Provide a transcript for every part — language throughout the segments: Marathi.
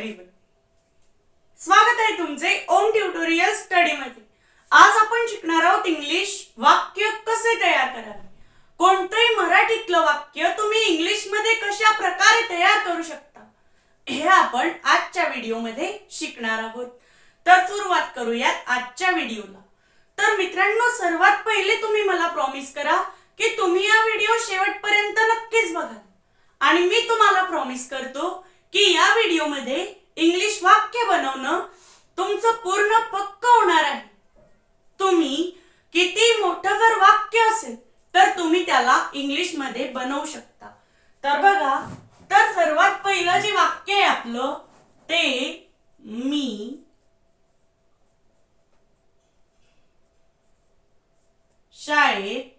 एव्हरीवन, स्वागत आहे तुमचे ओम ट्युटोरियल स्टडी मध्ये। आज आपण शिकणार आहोत इंग्लिश वाक्य कसे तयार करावे। कोणतेही मराठीतलं वाक्य तुम्ही इंग्लिश मध्ये कशा प्रकारे तयार करू शकता हे आपण आजच्या व्हिडिओ मध्ये शिकणार आहोत। तर सुरुवात करूयात आजच्या व्हिडिओला। तर मित्रांनो, सर्वात पहिले तुम्ही मला प्रॉमिस करा की तुम्ही हा व्हिडिओ शेवटपर्यंत नक्कीच बघाल आणि मी तुम्हाला प्रॉमिस करतो की या व्हिडिओ मध्ये इंग्लिश वाक्य बनवणं तुमचं पूर्ण पक्क होणार आहे। तुम्ही किती मोठं जर वाक्य असेल तर तुम्ही त्याला इंग्लिश मध्ये बनवू शकता। तर बघा, तर सर्वात पहिलं जे वाक्य आहे आपलं ते मी शाळेत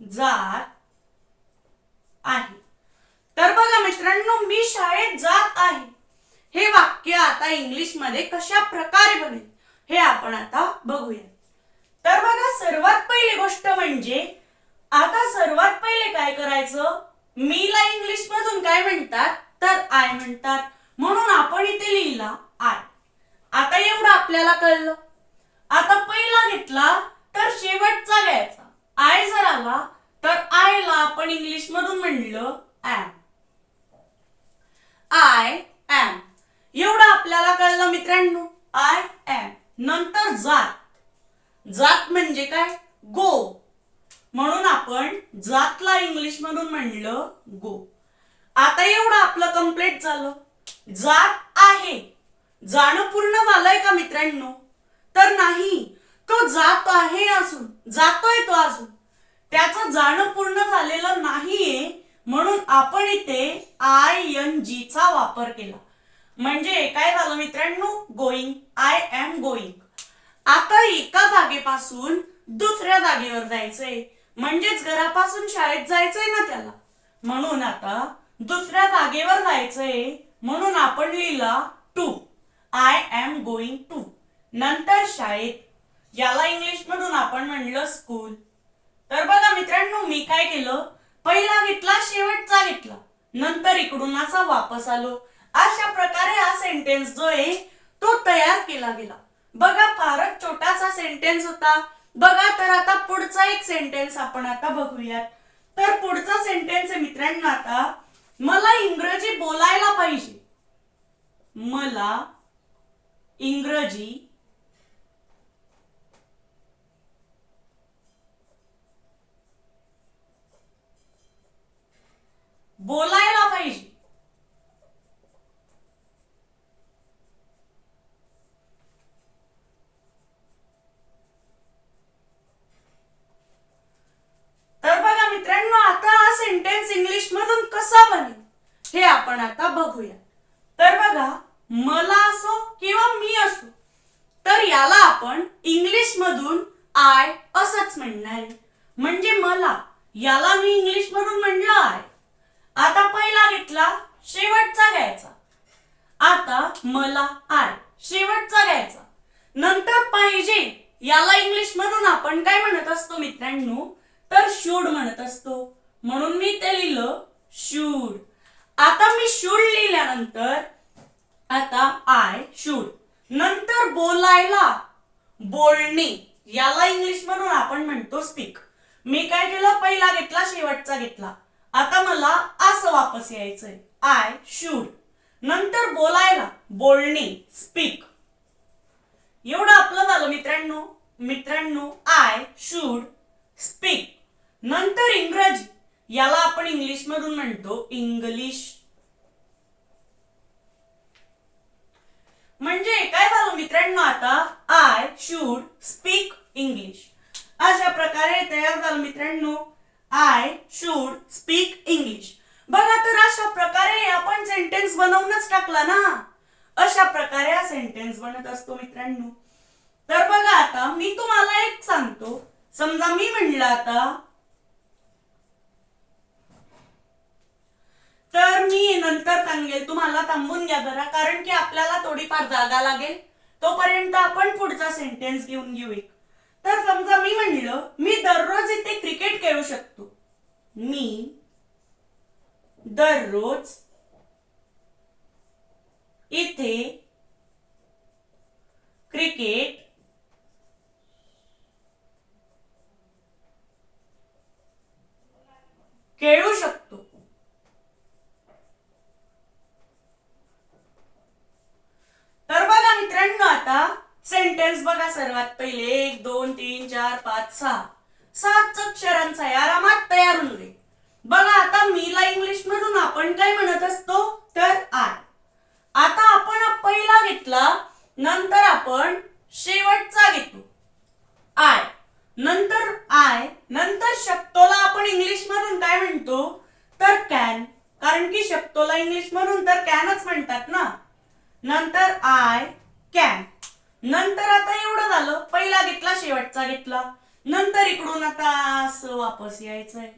जात आहे। तर बघा मित्रांनो, मी शाळेत जात आहे हे वाक्य आता इंग्लिश मध्ये कशा प्रकारे बनेल हे आपण आता बघूया। तर बघा, सर्वात पहिली गोष्ट म्हणजे आता सर्वात पहिले काय करायचं, मीला इंग्लिश मधून काय म्हणतात तर आय म्हणतात, म्हणून आपण इथे लिहिला आय। आता एवढं आपल्याला कळलं। आता पहिला घेतला तर शेवटचा घ्यायचा, आय जर आला तर आय ला आपण इंग्लिश मधून म्हणलं am, आय am। एवढं आपल्याला कळलं मित्रांनो, आय am। नंतर जात, जात म्हणजे काय गो, म्हणून आपण जातला इंग्लिश मधून म्हणलं गो। आता एवढं आपलं कंप्लीट झालं। जात आहे, जाणं पूर्ण झालंय का मित्रांनो तर नाही, तो जात आहे अजून, जातोय तो अजून, त्याचं जाणं पूर्ण झालेलं नाहीये, म्हणून आपण इथे ING चा वापर केला। म्हणजे काय झालं मित्रांनो, गोइंग, आय एम गोइंग। आता एका जागेपासून दुसऱ्या जागेवर जायचंय, म्हणजेच घरापासून शाळेत जायचंय ना त्याला, म्हणून आता दुसऱ्या जागेवर जायचंय, म्हणून आपण लिहिला to, I am going to. नंतर शाळेत, याला इंग्लिश मधून आपण म्हणलं स्कूल। तर बघा मित्रांनो, मी काय केलं, पहिला घेतला शेवटचा घेतला, नंतर इकडून असा वापस आलो। अशा प्रकारे हा सेंटेन्स जो आहे तो तयार केला गेला। बघा, फारच छोटासा सेंटेन्स होता। बघा, तर आता पुढचा एक सेंटेन्स आपण आता बघूयात। तर पुढचा सेंटेन्स आहे मित्रांनो, आता मला इंग्रजी बोलायला पाहिजे, मला इंग्रजी बोलायला पाहिजे। तर बघा मित्रांनो, आता हा सेंटेन्स इंग्लिश मधून कसा बनेल हे आपण आता बघूया। तर बघा, मला असो किंवा मी असो, तर याला आपण इंग्लिश मधून आय असंच म्हणणार आहे। म्हणजे मला, याला मी इंग्लिश मधून म्हणलं आय। आता पहिला घेतला, शेवटचा घ्यायचा, आता मला आय, शेवटचा घ्यायचा। नंतर पाहिजे, याला इंग्लिश मधून आपण काय म्हणत असतो मित्रांनो तर शूड म्हणत असतो, म्हणून मी ते लिहिलं शूड। आता मी शूड लिहिल्यानंतर आता आय शूड। नंतर बोलायला, बोलणे, याला इंग्लिश मधून आपण म्हणतो स्पीक। मी काय केलं, पहिला घेतला शेवटचा घेतला, आता मला असं वापस यायचंय, आय शूड। नंतर बोलायला, बोलणे, स्पीक। एवढं आपलं झालं मित्रांनो, आय शूड स्पीक। नंतर इंग्रजी, याला आपण इंग्लिश मधून म्हणतो इंग्लिश। म्हणजे काय झालं मित्रांनो, आता आय शूड स्पीक इंग्लिश। अशा प्रकारे तयार झालं मित्रांनो, आय शूड स्पीक इंग्लिश। बघा, तर अशा प्रकारे आपण सेंटेन्स बनवूनच टाकला ना, अशा प्रकारे हा सेंटेन्स बनत असतो मित्रांनो। तर बघा, आता मी तुम्हाला एक सांगतो, समजा मी म्हणलं आता, तर मी नंतर सांगेल, तुम्हाला थांबून घ्या जरा, कारण की आपल्याला थोडीफार जागा लागेल, तोपर्यंत आपण पुढचा सेंटेन्स घेऊ एक। तर समजा मी म्हणलं, मी दररोज इथे क्रिकेट खेळू शकतो, मी दररोज इथे क्रिकेट खेळू शकतो. तर बघा मित्रांनो, आता सेंटेन्स बघा. सर्वात पहिले 1 2 3 4 5 6 7 अक्षरांचा या आरामात तयार होऊन दे. बघा आता मीला इंग्लिश मधून आपण काय म्हणत असतो तर आय. आता आपण पहिला घेतला, नंतर आपण शेवटचा घेतो आय, नंतर आय, नंतर शकतोला आपण इंग्लिश मधून काय म्हणतो तर कॅन, कारण की शकतोला इंग्लिश मधून तर कॅनच म्हणतात ना. नंतर आय कॅन. नंतर आता एवढं झालं, पहिला घेतला शेवटचा घेतला, नंतर इकडून आता असं वापस यायचंय.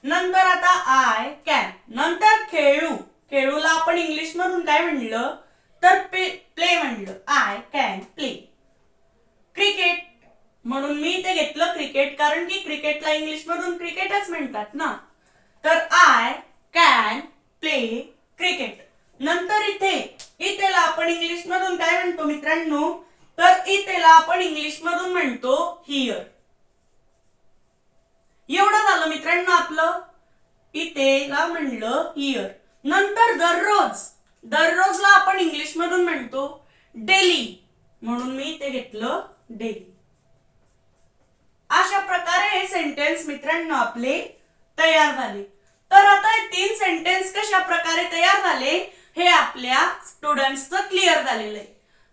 नंतर आता आय कॅन, नंतर खेळू. खेळूला आपण इंग्लिश मधून काय म्हणलं तर प्ले म्हणलं. I can play. क्रिकेट म्हणून मी ते घेतलं क्रिकेट, कारण की क्रिकेटला इंग्लिश मधून क्रिकेटच म्हणतात ना. तर आय कॅन प्ले क्रिकेट. नंतर इथेला आपण इंग्लिश मधून काय म्हणतो मित्रांनो तर इथेला आपण इंग्लिश मधून म्हणतो हिअर. एवढं झालं मित्रांनो आपलं. इथेला म्हणलं हिअर. नंतर दररोज, दररोजला आपण इंग्लिश मधून म्हणतो डेली, म्हणून मी ते घेतलं डेली. अशा प्रकारे हे सेंटेन्स मित्रांनो आपले तयार झाले. तर आता हे 3 सेंटेन्स कशा प्रकारे तयार झाले हे आपल्या स्टुडंट्सचं क्लिअर झालेलं आहे.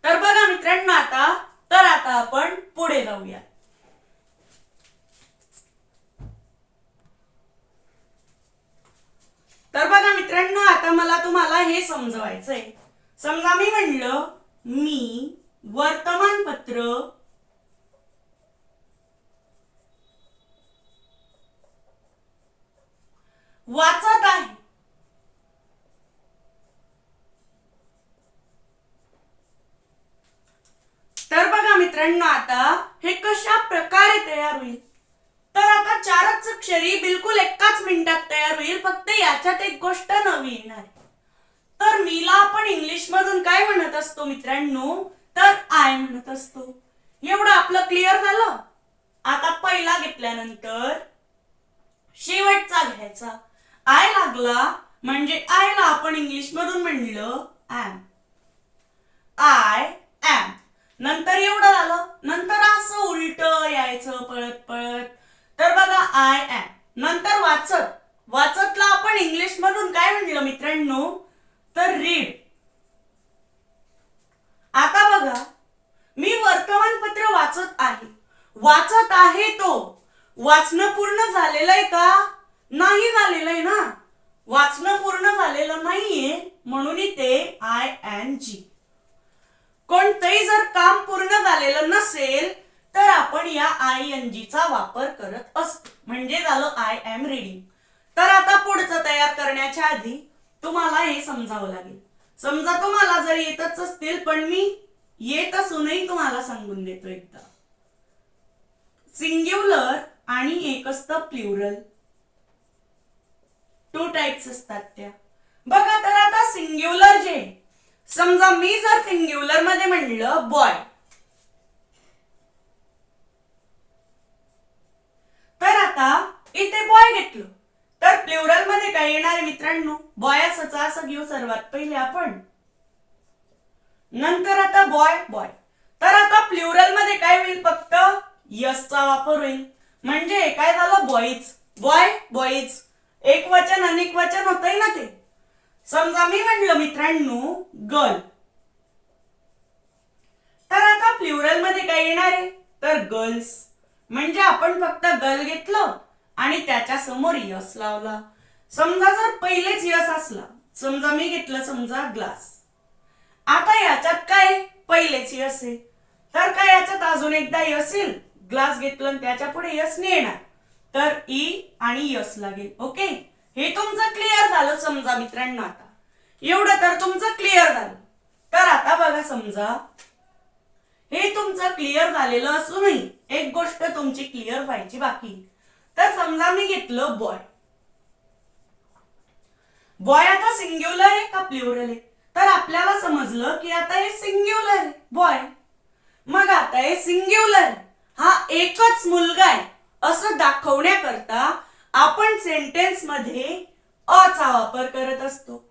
तर बघा मित्रांनो, आता आपण पुढे जाऊया. तर बघा मित्रांनो, आता मला तुम्हाला हे समजवायचंय. समजा मी म्हणलं मी वर्तमानपत्र वाचत आहे. तर बघा मित्रांनो, आता हे कशा प्रकारे तयार होईल तर आता 4च अक्षरी बिलकुल एकाच मिनिटात तयार होईल. फक्त याच्यात एक गोष्ट नवी येणार. तर मीला आपण इंग्लिश मधून काय म्हणत असतो मित्रांनो तर आय म्हणत असतो. एवढं आपलं क्लिअर झालं. आता पहिला घेतल्यानंतर शेवटचा घ्यायचा. आय लागला म्हणजे आयला आपण इंग्लिश मधून म्हणलं ऍम. I M. नंतर एवढं झालं. नंतर असं उलट यायचं पळत पळत. तर बघा आय ऍम. नंतर वाचतला आपण इंग्लिश मधून काय म्हणलं मित्रांनो तर रीड. आता बघा मी वर्तमानपत्र वाचत आहे. वाचत आहे तो वाचणं पूर्ण झालेलं आहे का नाही झालेलं आहे ना. वाचणं पूर्ण झालेलं नाहीये म्हणून इथे आय एन जी. कोणतंही जर काम पूर्ण झालेलं नसेल तर आपण या ING चा वापर करत असतो. म्हणजे झालं आय एम रीडिंग. तर आता पुढचं तयार करण्याच्या आधी तुम्हाला हे समजावं लागेल. समजा तुम्हाला जर येतच असतील पण मी येत असूनही तुम्हाला सांगून देतो एकदा. सिंग्युलर आणि एक असतं प्लुरल. 2 टाइप्स असतात त्या. बघा तर आता सिंग्युलर जे, समजा मी जर सिंग्युलर मध्ये म्हणलं बॉय, तर आता इथे बॉय घेतलं तर प्लुरल मध्ये काय येणार आहे मित्रांनो बॉय असं घेऊ सर्वात पहिले आपण. नंतर आता बॉय बॉय. तर आता प्लुरल मध्ये काय होईल फक्त यस चा वापर होईल. म्हणजे काय झालं बॉईज. Boy boys. एक वचन अनेक वचन होतंय ना ते. समजा मी म्हणलं मित्रांनो गर्ल, तर आता प्लुरल मध्ये काय येणार आहे तर गर्ल्स. म्हणजे आपण फक्त गर्ल घेतलं आणि त्याच्या समोर यस लावला. समजा जर पहिलेच यस असला, समजा मी घेतलं समजा ग्लास. आता याच्यात काय पहिलेच यस आहे तर काय याच्यात अजून एकदा यस येईल. ग्लास घेतलं आणि त्याच्या पुढे यस नाही येणार तर ई आणि यस लागेल. ओके, हे तुमचं क्लिअर झालं समजा मित्रांनो. आता एवढं तर तुमचं क्लिअर झालं. तर आता बघा समजा हे तुमचं क्लिअर झालेलं असूनही एक गोष्ट तुमची क्लिअर व्हायची बाकी. तर समजा मी घेतलं बॉय. बॉय आता सिंग्युलर आहे का प्लुरल आहे तर आपल्याला समजलं की आता हे सिंग्युलर आहे बॉय. मग आता हे सिंग्युलर हा एकच मुलगा आहे असं दाखवण्याकरता आपण सेंटेन्स मध्ये अ चा वापर करत असतो.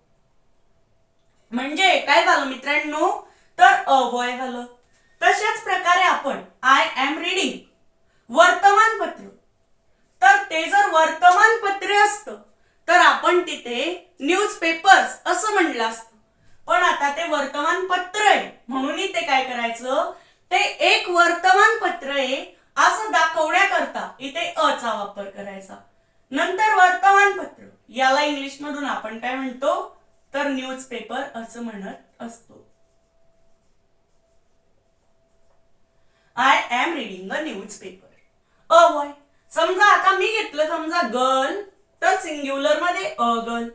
म्हणजे काय झालं मित्रांनो, तर अ बॉय झालं. तशाच प्रकारे आपण आय एम रीडिंग वर्तमानपत्र, तर ते जर वर्तमानपत्रे असतं तर आपण तिथे न्यूजपेपर्स असं म्हणलं असतं. पण आता ते वर्तमानपत्र आहे म्हणून इथे काय करायचं, ते एक वर्तमानपत्र आहे असं दाखवण्याकरता इथे अ चा वापर करायचा. नंतर वर्तमानपत्र याला इंग्लिश मधून आपण काय म्हणतो, तर न्यूजपेपर असं म्हणत असतो. I am reading a newspaper. A boy. समजा आता मी घेतलं समजा गर्ल, तर सिंग्युलर मध्ये अ गर्ल.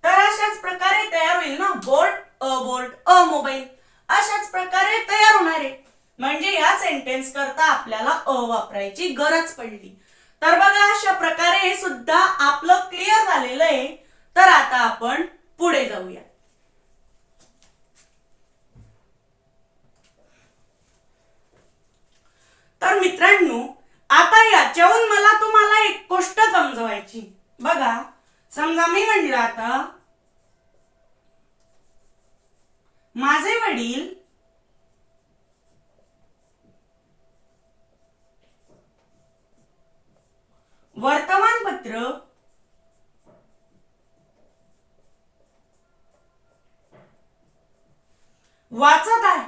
तर अशाच प्रकारे तयार होईल ना बोट अ बोट अ मोबाईल. अशाच प्रकारे तयार होणार आहे. म्हणजे या सेंटेन्स करता आपल्याला अ वापरायची गरज पडली. तर बघा अशा प्रकारे हे सुद्धा आपलं क्लिअर झालेलं आहे. तर आता आपण पुढे जाऊया. तर मित्रांनो, आता याच्याहून मला तुम्हाला एक गोष्ट समजवायची. बघा समजा मी म्हणलं आता माझे वडील वर्तमानपत्र वाचत आहे.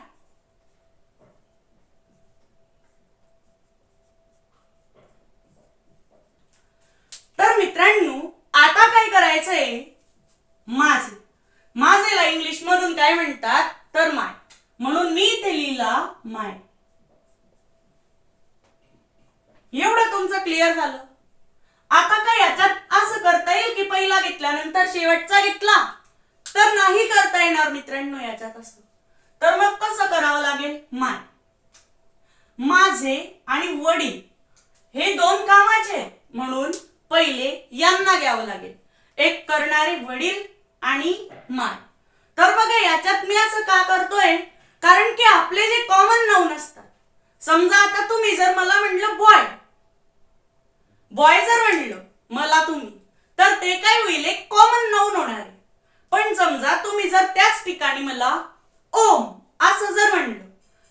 तर मित्रांनो, आता काय करायचंय, माझे माझेला इंग्लिश मधून काय म्हणतात, तर माय. म्हणून मी इथे लिहिला माय. एवढं तुमचं क्लिअर झालं. आता काय याच्यात असं करता येईल की पहिला घेतल्यानंतर शेवटचा घेतला, तर नाही करता येणार मित्रांनो याच्यात असं. तर मग कसं करावं लागेल, माय. माझे आणि वडील हे दोन कामाचे म्हणून पहिले यांना घ्यावं लागेल. एक करणारे वडील आणि माय. तर बघा याच्यात मी असं का करतोय, कारण की आपले जे कॉमन नाउन असतात, समजा आता तुम्ही जर मला म्हणलं बॉय, बॉय जर म्हणलं मला तुम्ही, तर ते काय होईल, एक कॉमन नाउन होणार आहे. पण समजा तुम्ही जर त्याच ठिकाणी मला ओम असं जर म्हणलं,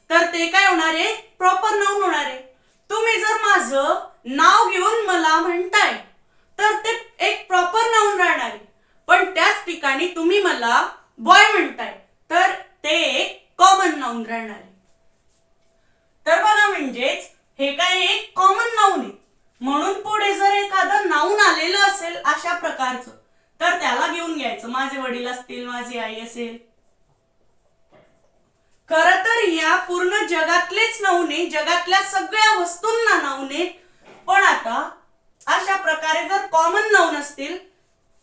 तर ते काय होणार आहे, प्रॉपर नाउन होणार आहे. तुम्ही जर माझं नाव घेऊन मला म्हणताय, तर ते एक प्रॉपर नाउन राहणार आहे. पण त्याच ठिकाणी तुम्ही मला बॉय म्हणताय, तर ते एक कॉमन नाउन राहणार आहे. तर बघा म्हणजेच हे काय एक कॉमन नाउन आहे. म्हणून पुढे जर एखादं नाउन आलेलं असेल अशा प्रकारचं, तर त्याला घेऊन घ्यायचं. माझे वडील असतील, माझी आई असेल. खर तर या पूर्ण जगातलेच नाउन आहे, जगातल्या सगळ्या वस्तूंना नाउन आहे. पण आता अशा प्रकारे जर कॉमन नाउन असतील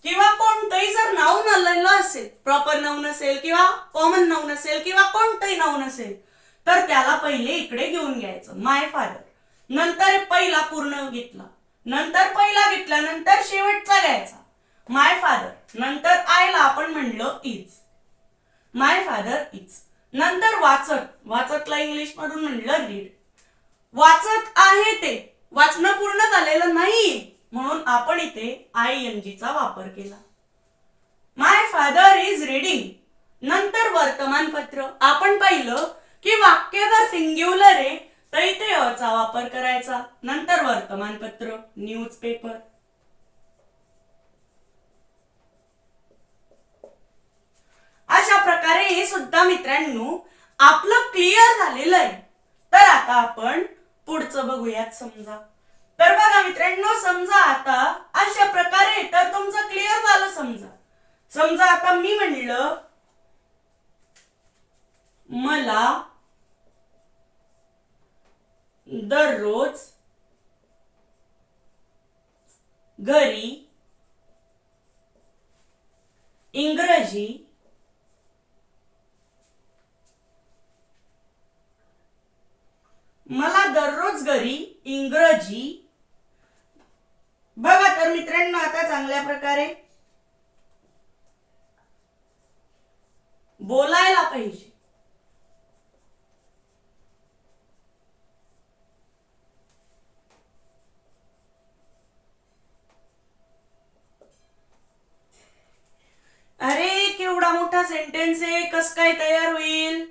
किंवा कोणतंही जर नाउन आलेलं असेल, प्रॉपर नाउन असेल किंवा कॉमन नाउन असेल किंवा कोणतंही नाउन असेल, तर त्याला पहिले इकडे घेऊन घ्यायचं, माय फादर. नंतर पहिला पूर्ण घेतला, नंतर पहिला घेतल्यानंतर शेवटचा घ्यायचा, माय फादर. नंतर आयला आपण म्हणलं इज, माय फादर इज. नंतर वाचत, वाचतला इंग्लिश मधून म्हणलं रीड. वाचत आहे ते, वाचणं पूर्ण झालेलं नाही म्हणून आपण इथे ING चा वापर केला. माय फादर इज रीडिंग. नंतर वर्तमानपत्र. आपण पाहिलं की वाक्य जर सिंग्युलर आहे तर इथे अ चा वापर करायचा. नंतर वर्तमानपत्र, न्यूजपेपर. अशा प्रकारे हे सुद्धा मित्रांनो आपलं क्लिअर झालेलं आहे. तर आता आपण पुढचं बघूयात. समजा, तर बघा मित्रांनो, समजा आता अशा प्रकारे, तर तुमचं क्लिअर झालं. समजा आता मी म्हणलं मला दररोज घरी इंग्रजी बघा तर मित्रांनो आता चांगल्या प्रकारे बोलायला पाहिजे. अरे केवढा मोठा सेंटेन्स आहे, कस काय तयार होईल?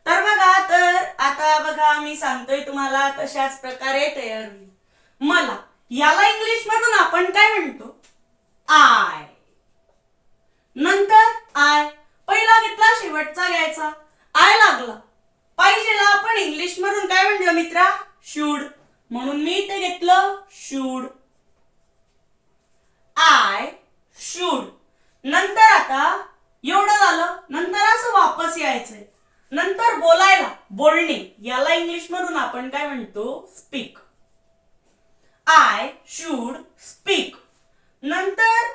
तर बघा, तर आता बघा मी सांगतोय तुम्हाला तशाच प्रकारे तयार होईल. मला, याला इंग्लिश मधून आपण काय म्हणतो? आय. नंतर आय, पहिला घेतला शेवटचा घ्यायचा, आय लागला. पाहिजेला आपण इंग्लिश मधून काय म्हणलं मित्रा? शुड. म्हणून मी ते घेतलं शुड. I should. नंतर आता एवढं झालं, नंतर असं वापस यायचंय. नंतर बोलायला, बोलणे, याला इंग्लिश मधून आपण काय म्हणतो? स्पीक. I should speak. नंतर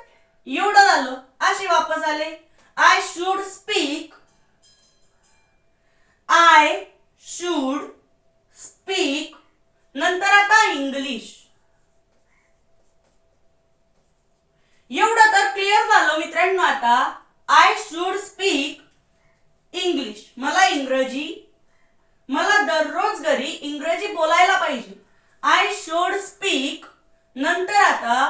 एवढं झालं, असे वापस आले. I should speak. I should speak. नंतर आता इंग्लिश. एवढं तर क्लिअर झालं मित्रांनो. आता आय शुड स्पीक इंग्लिश, मला इंग्रजी, मला दररोज घरी इंग्रजी बोलायला पाहिजे. I should speak. नंतर आता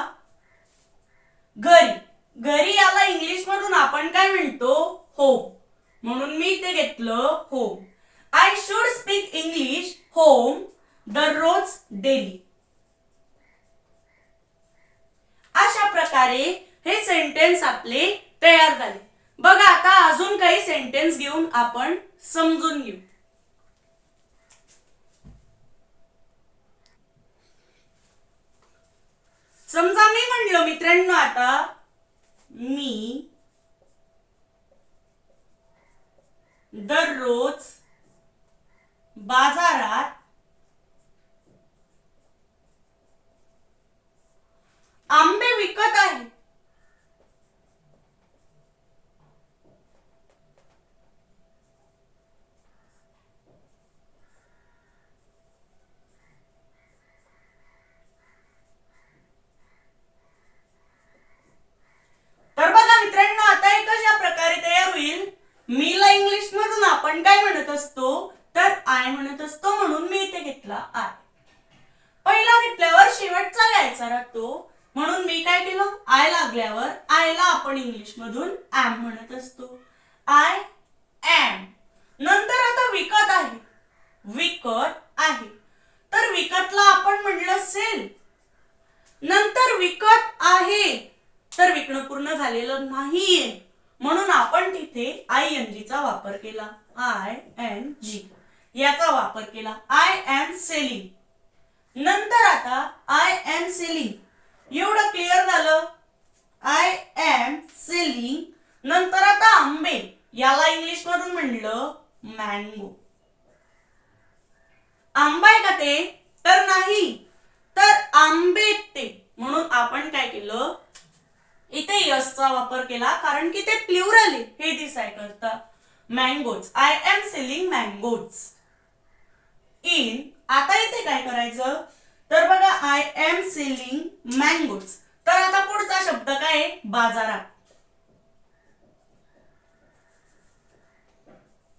घरी, घरी याला इंग्लिश मधून आपण काय म्हणतो? होम. म्हणून मी ते घेतलं home. I should speak English home, दररोज, डेली. अशा प्रकारे हे सेंटेन्स आपले तयार झाले. बघा, आता अजून काही सेंटेन्स घेऊन आपण समजून घेऊ. समजा मी म्हणलं मित्रांनो, आता मी दररोज बाजारात आंबे विकत आहे. तर बघा मित्रांनो, आता हे कशा प्रकारे तयार होईल? मीला इंग्लिश मधून आपण काय म्हणत असतो? तर आय म्हणत असतो. म्हणून मी इथे घेतला आय. पहिला घेतल्यावर शेवटचा घ्यायचा राहतो. म्हणून मी काय केलं? आय लागल्यावर आयला आपण इंग्लिश मधून एम म्हणत असतो. I am. नंतर आता विकत आहे, विकत आहे. तर विकतला आपण म्हणलं सेल. नंतर विकत आहे, तर विकणं पूर्ण झालेलं नाहीये, म्हणून आपण तिथे ING चा वापर केला. ING याचा वापर केला. I am selling. नंतर आता आय एम सेलिंग, एवढं क्लिअर झालं. I am selling. नंतर आता आंबे, याला इंग्लिश मधून म्हणलं मँगो. आंबा आहे का ते? तर नाही, तर आंबे ते. म्हणून आपण काय केलं? इथे यसचा वापर केला, कारण की ते प्लुरल आहे हे दिसायकरता. Mangoes. I am selling mangoes. In. आता इथे काय करायचं? तर बघा, आय एम सेलिंग मँगोज. तर आता पुढचा शब्द काय आहे? बाजारात.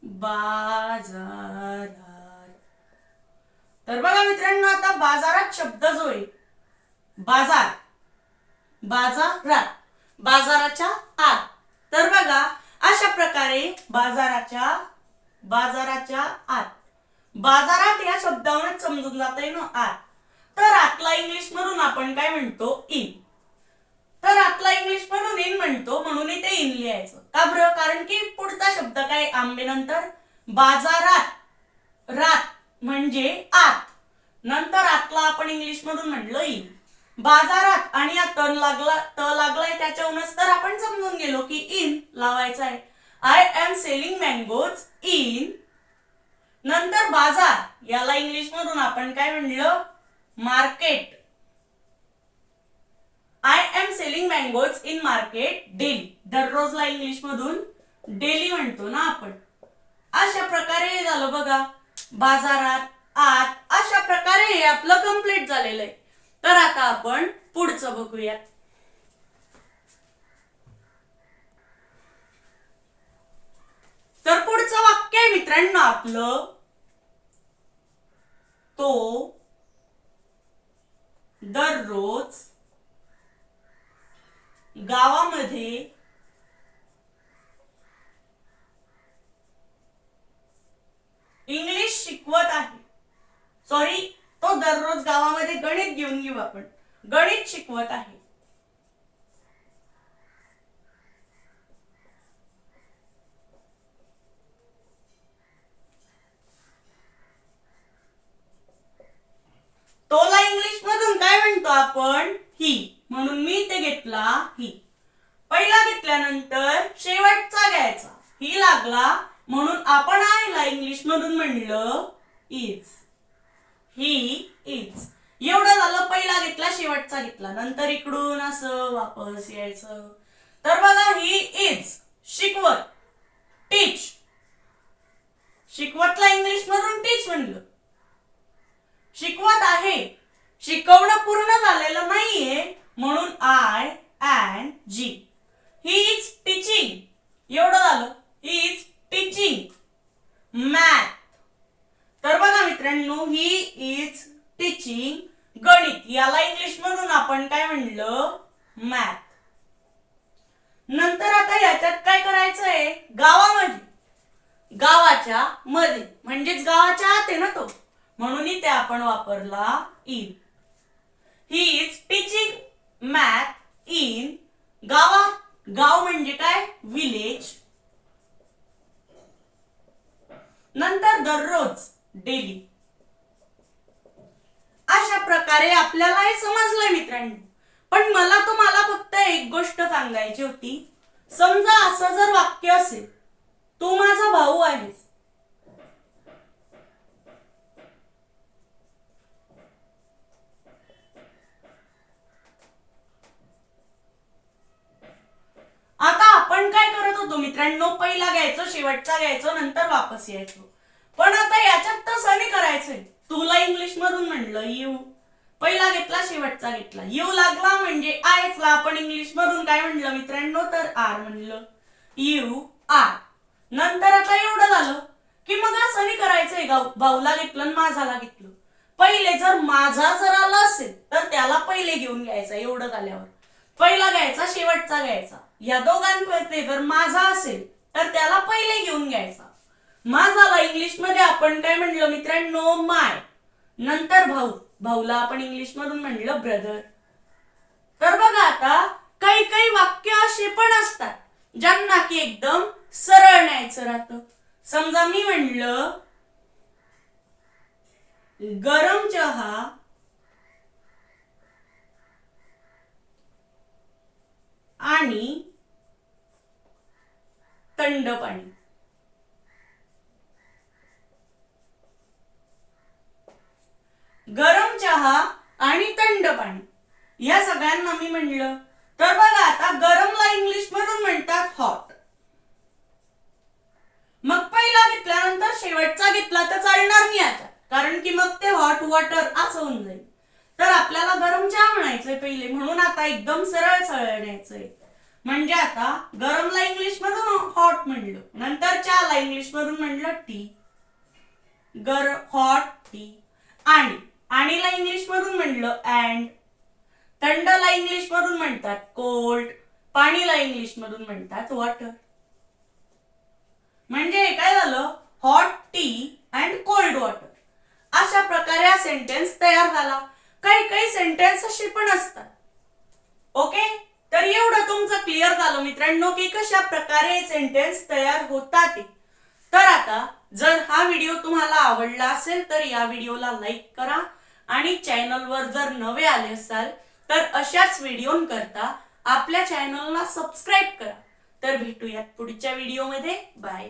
बाजारात. तर बघा मित्रांनो, आता बाजारात शब्द जो आहे बाजार, बाजारात, बाजाराच्या आत. तर बघा, अशा प्रकारे बाजाराच्या आत. बाजारात या शब्दावरून समजून जातंय ना आत. तर आतला इंग्लिश मधून आपण काय म्हणतो? इन. तर आतला इंग्लिश मधून इन म्हणतो, म्हणून इथे इन लिहायचं. का बरं? कारण की पुढचा शब्द काय? आंबे. नंतर बाजारात, रात म्हणजे आत. नंतर आतला आपण इंग्लिश मधून म्हणलं इन. बाजारात आणि या त लागलाय त्याच्यावरूनच तर आपण समजून गेलो की इन लावायचं आहे. I am selling mangoes in. नंतर बाजार, याला इंग्लिश मधून आपण काय म्हणलं? Market. I am selling mangoes in market daily. दररोजला इंग्लिश मधून डेली म्हणतो ना आपण. अशा प्रकारे हे झालं बघा, बाजारात, आत. अशा प्रकारे हे आपलं कंप्लीट झालेलं आहे. तर आता आपण पुढचं बघूयात. मित्रांनो आपलं तो दररोज गावामध्ये इंग्लिश शिकवत आहे. सॉरी, तो दररोज गावामध्ये गणित घेऊन घेऊ आपण. गणित शिकवत आहे. तोला इंग्लिश मधून काय म्हणतो आपण? ही. म्हणून मी ते घेतला ही. पहिला घेतल्यानंतर शेवटचा घ्यायचा. ही लागला म्हणून आपण आयला इंग्लिश मधून म्हणलं इज. He is. एवढं झालं. पहिला घेतला, शेवटचा घेतला. नंतर इकडून असं वापस यायचं. तर बघा, ही इज शिकवत. टीच. शिकवतला इंग्लिश मधून टीच म्हणलं. शिकवत आहे. शिकवणं पूर्ण झालेलं नाहीये म्हणून I and G. He is teaching. एवढं झालं. He is teaching math. तर बघा मित्रांनो, ही इज टीचिंग गणित. याला इंग्लिश मधून आपण काय म्हणलं? मॅथ. नंतर आता याच्यात काय करायचंय? गावामध्ये. गावाच्या मध्ये म्हणजेच गावाच्या आत आहे ना तो, म्हणून इथे आपण वापरला in. He is teaching math in गावात. गाव म्हणजे काय? विलेज. नंतर दररोज, डेली. अशा प्रकारे आपल्याला हे समजलंय मित्रांनो. पण मला तुम्हाला फक्त एक गोष्ट सांगायची होती. समजा असं जर वाक्य असेल, तू माझा भाऊ आहेस. आता आपण काय करत होतो मित्रांनो? पहिला घ्यायचो, शेवटचा घ्यायचो, नंतर वापस यायचो. पण आता याच्यात तसं नाही करायचंय. तुला इंग्लिश मधून म्हणलं यू. पहिला घेतला, शेवटचा घेतला. यू लागला म्हणजे आयला आपण इंग्लिश मधून काय म्हणलं मित्रांनो? तर आर म्हणलं. You are. नंतर आता एवढं झालं की मग असं नाही करायचंय. भाऊला घेतलं आणि माझाला घेतलं. पहिले जर माझा जर आला असेल तर त्याला पहिले घेऊन घ्यायचा. एवढं झाल्यावर पहिला घ्यायचा, शेवटचा घ्यायचा. या दोघांपैकी जर माझा असेल तर त्याला पहिले घेऊन घ्यायचा. माझाला इंग्लिश मध्ये आपण काय म्हणलं मित्रांनो? माय. नंतर भाऊ. भाऊला आपण इंग्लिश मधून म्हणलं ब्रदर. तर बघा, आता काही काही वाक्य असे पण असतात ज्यांना की एकदम सरळ न्यायचं राहतं. समजा मी म्हणलं गरम चहा आणि थंड पाणी. गरम चहा आणि थंड पाणी या सगळ्यांना मी म्हणलं. तर बघा, आता गरमला इंग्लिश मधून म्हणतात हॉट. मग पहिला घेतल्यानंतर शेवटचा घेतला तर चालणार नाही आता, कारण की मग ते हॉट वॉटर असं होऊन जाईल. तर आपल्याला गरम चहा म्हणायचंय पहिले, म्हणून आता एकदम सरळ सरळ न्यायचंय. म्हणजे आता गरमला इंग्लिश मधून हॉट म्हणलं, नंतर चहाला इंग्लिश मधून म्हणलं टी. Hot tea. आणीला इंग्लिश मधून म्हणलं अँड. थंडला इंग्लिश मधून म्हणतात कोल्ड. पाणीला इंग्लिश मधून म्हणतात वॉटर. म्हणजे काय झालं? Hot T and cold water. अशा प्रकारे हा सेंटेन्स तयार झाला. काही काही सेंटेन्स असे पण असतात. ओके, तर एवढं तुमचं क्लिअर झालं मित्रांनो की कशा प्रकारे सेंटेन्स तयार होतात. तर आता जर हा व्हिडिओ तुम्हाला आवडला असेल तर या व्हिडिओला लाईक करा आणि चॅनलवर जर नवे आले असाल तर अशाच व्हिडिओंकरता आपल्या चॅनलला सबस्क्राईब करा. तर भेटूयात पुढच्या व्हिडिओमध्ये. बाय.